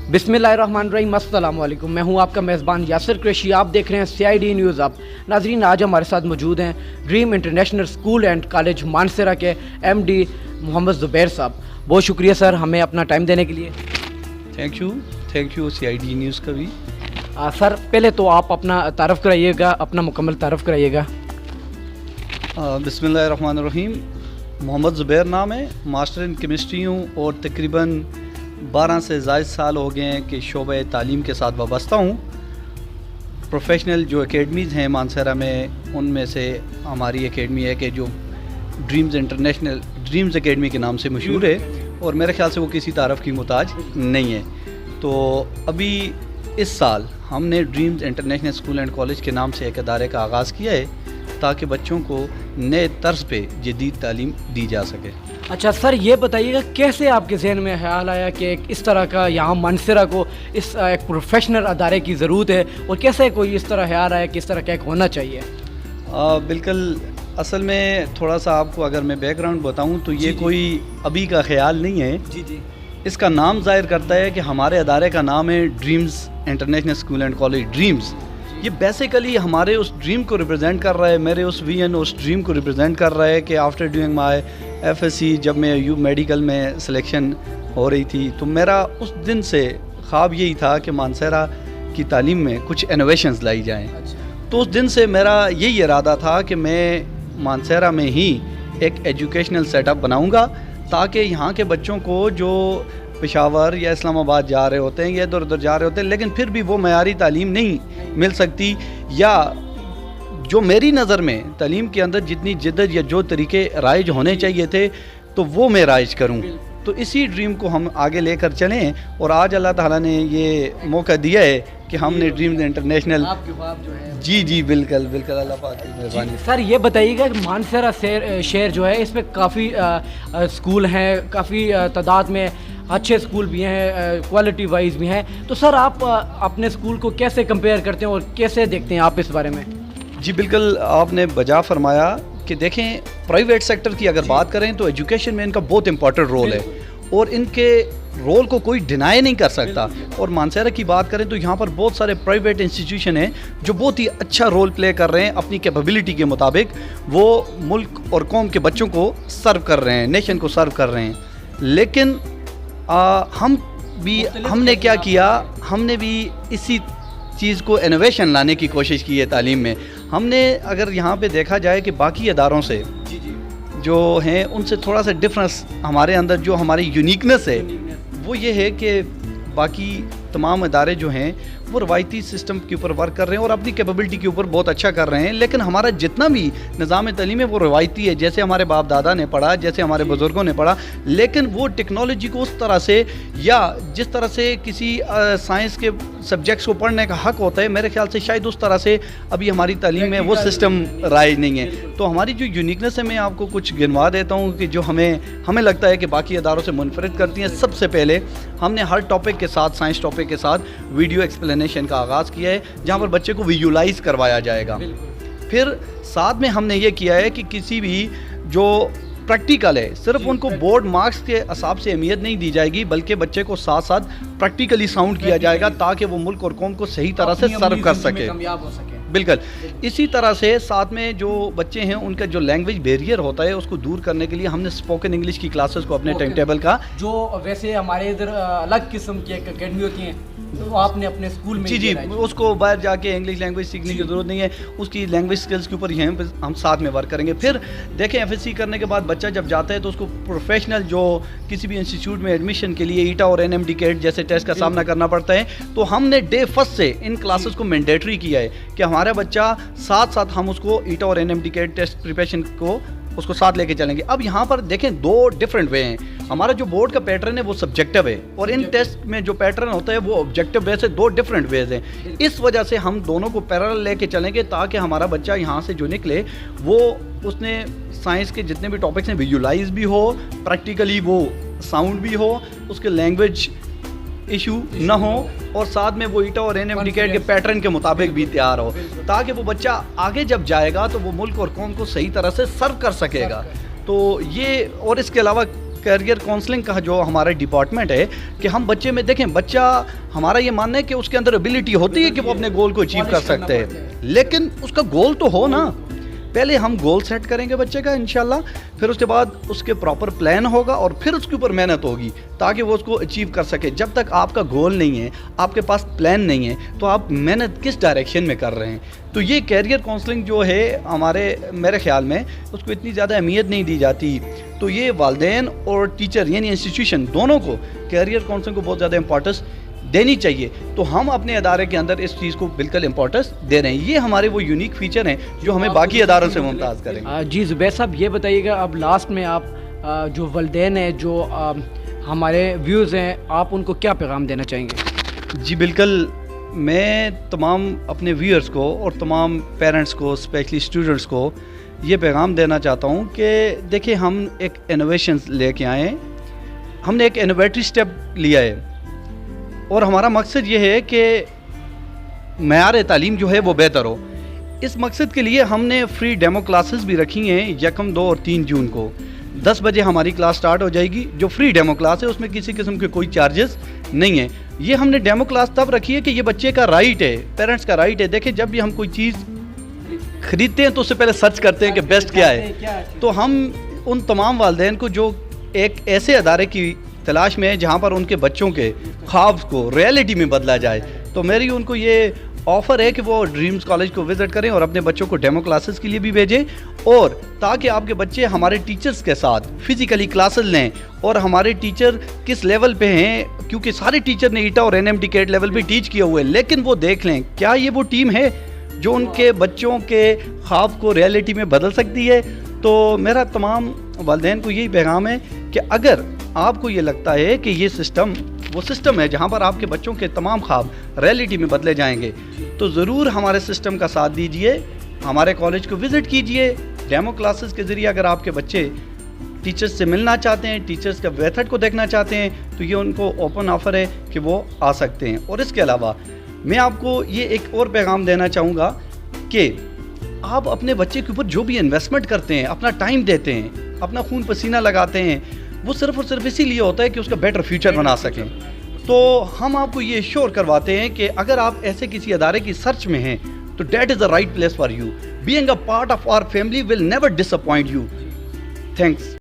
बिस्मिल्लाहिर्रहमानिर्रहीम, अस्सलाम वालेकुम। मैं हूं आपका मेज़बान यासिर कुरैशी। आप देख रहे हैं CID न्यूज़ अप। नाज़रीन, आज हमारे साथ मौजूद हैं dream international school and college Mansehra के MD मोहम्मद ज़ुबैर साहब। बहुत शुक्रिया सर हमें अपना टाइम देने के लिए। थैंक यू CID न्यूज़ का भी। सर पहले तो आप अपना तारफ़ कराइएगा, अपना मुकम्मल तारफ़ कराइएगा। बिस्मिल्लाहिर्रहमानिर्रहीम। मोहम्मद ज़ुबैर नाम है, मास्टर इन केमिस्ट्री हूँ और तकरीबन 12 से ज़ायद साल हो गए हैं कि शोबे तालीम के साथ वाबस्ता हूँ। प्रोफेशनल जो एकेडमीज़ हैं मानसरा में, उनमें से हमारी एकेडमी है कि जो ड्रीम्स एकेडमी के नाम से मशहूर है और मेरे ख्याल से वो किसी तारफ़ की मुताज नहीं है। तो अभी इस साल हमने dreams international school and college के नाम से एक अदारे का आगाज़ किया है ताकि बच्चों को नए तर्ज पे जदीद तालीम दी जा सके। अच्छा सर, ये बताइएगा कैसे आपके जहन में ख्याल आया कि इस तरह का यहाँ मानसरा को इस एक प्रोफेशनल अदारे की ज़रूरत है, और कैसे कोई इस तरह ख्याल आया कि इस तरह का एक होना चाहिए? बिल्कुल, असल में थोड़ा सा आपको अगर मैं बैकग्राउंड बताऊं तो ये कोई अभी का ख्याल नहीं है। जी। इसका नाम ज़ाहिर करता है कि हमारे अदारे का नाम है dreams international school and college. Dreams ये बेसिकली हमारे उस ड्रीम को रिप्रेजेंट कर रहा है, मेरे उस विजन उस ड्रीम को रिप्रेजेंट कर रहा है कि आफ्टर डूइंग माय FSC जब मैं मेडिकल में सिलेक्शन हो रही थी तो मेरा उस दिन से ख्वाब यही था कि मानसरा की तालीम में कुछ इनोवेशंस लाई जाएं। तो उस दिन से मेरा यही इरादा था कि मैं मानसरा में ही एक एजुकेशनल सेटअप बनाऊंगा ताकि यहाँ के बच्चों को जो पेशावर या इस्लामाबाद जा रहे होते हैं या इधर उधर जा रहे होते हैं लेकिन फिर भी वो मयारी तालीम नहीं मिल सकती, या जो मेरी नज़र में तालीम के अंदर जितनी जिद्दत या जो तरीके राइज होने चाहिए थे तो वो मैं राइज करूं। तो इसी ड्रीम को हम आगे लेकर चलें और आज अल्लाह ताला ने ये मौका दिया है कि हमने ड्रीम्स इंटरनेशनल जी बिल्कुल अल्लाह पाक की मेहरबानी। सर ये बताइएगा कि मानसरा शहर जो है इसमें काफ़ी स्कूल हैं, काफ़ी तादाद में अच्छे स्कूल भी हैं, क्वालिटी वाइज भी हैं। तो सर आप अपने स्कूल को कैसे कंपेयर करते हैं और कैसे देखते हैं आप इस बारे में? जी बिल्कुल, आपने बजा फरमाया कि देखें प्राइवेट सेक्टर की अगर बात करें तो एजुकेशन में इनका बहुत इंपॉर्टेंट रोल है और इनके रोल को कोई डिनाई नहीं कर सकता। और मानसरा की बात करें तो यहाँ पर बहुत सारे प्राइवेट इंस्टीट्यूशन हैं जो बहुत ही अच्छा रोल प्ले कर रहे हैं, अपनी कैपेबिलिटी के मुताबिक वो मुल्क और कौम के बच्चों को सर्व कर रहे हैं, नेशन को सर्व कर रहे हैं। लेकिन हमने क्या किया, हमने भी इसी चीज़ को इनोवेशन लाने की कोशिश की है तालीम में। हमने अगर यहाँ पे देखा जाए कि बाकी अदारों से जो हैं उनसे थोड़ा सा डिफरेंस हमारे अंदर जो हमारी यूनिकनेस है वो ये है कि बाकी तमाम अदारे जो हैं वो रवायती सिस्टम के ऊपर वर्क कर रहे हैं और अपनी कैपेबिलिटी के ऊपर बहुत अच्छा कर रहे हैं, लेकिन हमारा जितना भी निज़ाम तालीम है वो रवायती है, जैसे हमारे बाप दादा ने पढ़ा, जैसे हमारे बुज़ुर्गों ने पढ़ा। लेकिन वो टेक्नोलॉजी को उस तरह से या जिस तरह से किसी साइंस के सब्जेक्ट्स को पढ़ने का हक़ होता है, मेरे ख्याल से शायद उस तरह से अभी हमारी तालीम में वो सिस्टम राइज नहीं है। तो हमारी जो यूनिकनेस है मैं आपको कुछ गिनवा देता हूँ कि जो हमें लगता है कि बाकी अदारों से मुनफरिद करती हैं। सबसे पहले हमने हर टॉपिक के साथ, साइंस टॉपिक के साथ वीडियो एक्सप्लेनेशन का आगाज़ किया है जहाँ पर बच्चे को विजुलाइज करवाया जाएगा। फिर साथ में हमने ये किया है कि किसी भी जो प्रैक्टिकल है सिर्फ उनको बोर्ड मार्क्स के हिसाब से अहमियत नहीं दी जाएगी, बल्कि बच्चे को साथ साथ प्रैक्टिकली साउंड किया जाएगा ताकि वो मुल्क और कौम को सही तरह से सर्व कर सके। बिल्कुल, इसी तरह से साथ में जो बच्चे हैं उनका जो लैंग्वेज बैरियर होता है उसको दूर करने के लिए हमने स्पोकन इंग्लिश की क्लासेस को अपने टाइम टेबल का, जो वैसे हमारे इधर अलग किस्म की एक अकेडमी होती हैं तो आपने अपने स्कूल में जी उसको बाहर जाके इंग्लिश लैंग्वेज सीखने की ज़रूरत नहीं है, उसकी लैंग्वेज स्किल्स के ऊपर ही हम साथ में वर्क करेंगे। फिर देखें FSC करने के बाद बच्चा जब जाता है तो उसको प्रोफेशनल जो किसी भी इंस्टीट्यूट में एडमिशन के लिए ईटा और NMD कैट जैसे टेस्ट का सामना करना पड़ता है। तो हमने डे फर्स्ट से इन क्लासेस को मैंडेटरी किया है कि हमारा बच्चा साथ हम उसको ईटा और NMD कैट टेस्ट प्रिपरेशन को उसको साथ लेके चलेंगे। अब यहाँ पर देखें दो डिफरेंट वे हैं। हमारा जो बोर्ड का पैटर्न है वो सब्जेक्टिव है और इन टेस्ट में जो पैटर्न होता है वो ऑब्जेक्टिव वे से दो डिफरेंट वेज हैं। इस वजह से हम दोनों को पैरेलल लेके चलेंगे ताकि हमारा बच्चा यहाँ से जो निकले वो उसने साइंस के जितने भी टॉपिक्स हैं विजुलाइज भी हो, प्रैक्टिकली वो साउंड भी हो, उसके लैंग्वेज इशू न हो और साथ में वो ईटा और NMD कैट के पैटर्न के मुताबिक भी तैयार हो ताकि वो बच्चा आगे जब जाएगा तो वो मुल्क और कौम को सही तरह से सर्व कर सकेगा। तो ये और इसके अलावा کیریئر کاؤنسلنگ کا جو ہمارا ڈپارٹمنٹ ہے کہ ہم بچے میں دیکھیں, بچہ ہمارا یہ ماننا ہے کہ اس کے اندر ایبلٹی ہوتی ہے کہ وہ اپنے گول کو اچیو کر سکتے ہیں, لیکن اس کا گول تو ہو نا. پہلے ہم گول سیٹ کریں گے بچے کا انشاءاللہ, پھر اس کے بعد اس کے پراپر پلان ہوگا اور پھر اس کے اوپر محنت ہوگی تاکہ وہ اس کو اچیو کر سکے. جب تک آپ کا گول نہیں ہے, آپ کے پاس پلان نہیں ہے, تو آپ محنت کس ڈائریکشن میں کر رہے ہیں؟ تو یہ کیریئر کاؤنسلنگ جو ہے میرے خیال میں اس کو اتنی زیادہ اہمیت نہیں دی جاتی. تو یہ والدین اور ٹیچر یعنی انسٹیٹیوشن دونوں کو کیریئر کاؤنسلنگ کو بہت زیادہ امپورٹنس دینی چاہیے. تو ہم اپنے ادارے کے اندر اس چیز کو بالکل امپورٹنس دے رہے ہیں. یہ ہمارے وہ یونیک فیچر ہیں جو ہمیں باقی اداروں سے ممتاز کریں گے. جی زبیر صاحب, یہ بتائیے گا اب لاسٹ میں آپ جو والدین ہیں, جو ہمارے ویوز ہیں, آپ ان کو کیا پیغام دینا چاہیں گے؟ جی بالکل, میں تمام اپنے ویورز کو اور تمام پیرنٹس کو, اسپیشلی اسٹوڈنٹس کو یہ پیغام دینا چاہتا ہوں کہ دیکھیں, ہم ایک انوویشنز لے کے آئے ہیں, ہم نے ایک انوویٹری سٹیپ لیا ہے اور ہمارا مقصد یہ ہے کہ معیار تعلیم جو ہے وہ بہتر ہو. اس مقصد کے لیے ہم نے فری ڈیمو کلاسز بھی رکھی ہیں 1, 2 اور 3 جون کو. 10 بجے ہماری کلاس سٹارٹ ہو جائے گی, جو فری ڈیمو کلاس ہے اس میں کسی قسم کے کوئی چارجز نہیں ہیں. یہ ہم نے ڈیمو کلاس تب رکھی ہے کہ یہ بچے کا رائٹ ہے, پیرنٹس کا رائٹ ہے. دیکھیں, جب بھی ہم کوئی چیز خریدتے ہیں تو اس سے پہلے سرچ کرتے ہیں کہ بیسٹ کیا ہے. تو ہم ان تمام والدین کو جو ایک ایسے ادارے کی تلاش میں ہے جہاں پر ان کے بچوں کے خواب کو ریئلٹی میں بدلا جائے, تو میری ان کو یہ آفر ہے کہ وہ ڈریمز کالج کو وزٹ کریں اور اپنے بچوں کو ڈیمو کلاسز کے لیے بھی بھیجیں, اور تاکہ آپ کے بچے ہمارے ٹیچرز کے ساتھ فزیکلی کلاسز لیں. اور ہمارے ٹیچر کس لیول پہ ہیں, کیونکہ سارے ٹیچر نے ایٹا اور NMT کیٹ لیول پہ ٹیچ کیا ہوا ہے, لیکن وہ دیکھ لیں کیا یہ وہ ٹیم ہے جو ان کے بچوں کے خواب کو ریئلٹی میں بدل سکتی ہے. تو میرا تمام والدین کو یہی پیغام ہے کہ اگر آپ کو یہ لگتا ہے کہ یہ سسٹم وہ سسٹم ہے جہاں پر آپ کے بچوں کے تمام خواب ریئلٹی میں بدلے جائیں گے, تو ضرور ہمارے سسٹم کا ساتھ دیجئے, ہمارے کالج کو وزٹ کیجئے. ڈیمو کلاسز کے ذریعے اگر آپ کے بچے ٹیچرز سے ملنا چاہتے ہیں, ٹیچرز کا میتھڈ کو دیکھنا چاہتے ہیں, تو یہ ان کو اوپن آفر ہے کہ وہ آ سکتے ہیں. اور اس کے علاوہ میں آپ کو یہ ایک اور پیغام دینا چاہوں گا کہ آپ اپنے بچے کے اوپر جو بھی انویسٹمنٹ کرتے ہیں, اپنا ٹائم دیتے ہیں, اپنا خون پسینہ لگاتے ہیں, وہ صرف اور صرف اسی لیے ہوتا ہے کہ اس کا بیٹر فیوچر بنا سکیں. تو ہم آپ کو یہ ایشور کرواتے ہیں کہ اگر آپ ایسے کسی ادارے کی سرچ میں ہیں تو that is the right place for you. Being a part of our family will never disappoint you. Thanks.